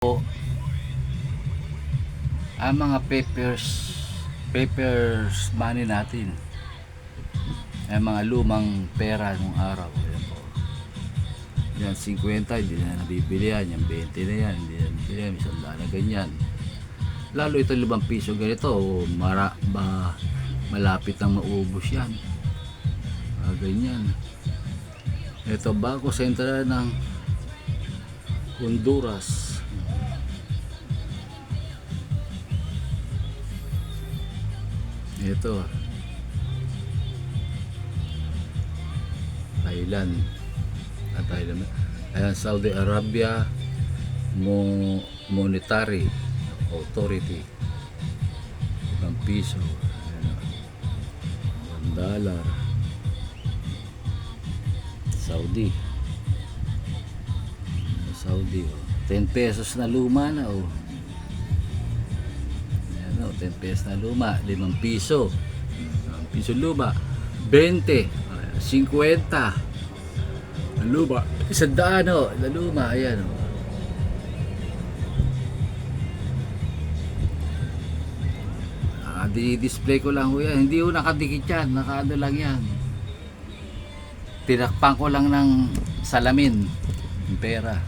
Ang mga papers money natin, ang mga lumang pera nung araw. Ayan po. Yan 50 hindi na nabibili yan, yung 20 na yan hindi na nabibili yan, isang daan na ganyan. Lalo ito 5 piso ganito, malapit nang maubos yan. Ganyan. Ito Bangko Sentral ng Honduras. Ito Thailand. Thailand. Ayan, Saudi Arabia Monetary Authority. 1 piso. Ayan, $1. Saudi 10 pesos na luma na Ayan, 10 pesos na luma, 5 piso. 5 piso luma, 20, 50 na luma, 100 na luma. Ayan di-display ko lang yan, hindi ko nakadikit yan, nakaano lang yan, tinakpan ko lang ng salamin yung pera.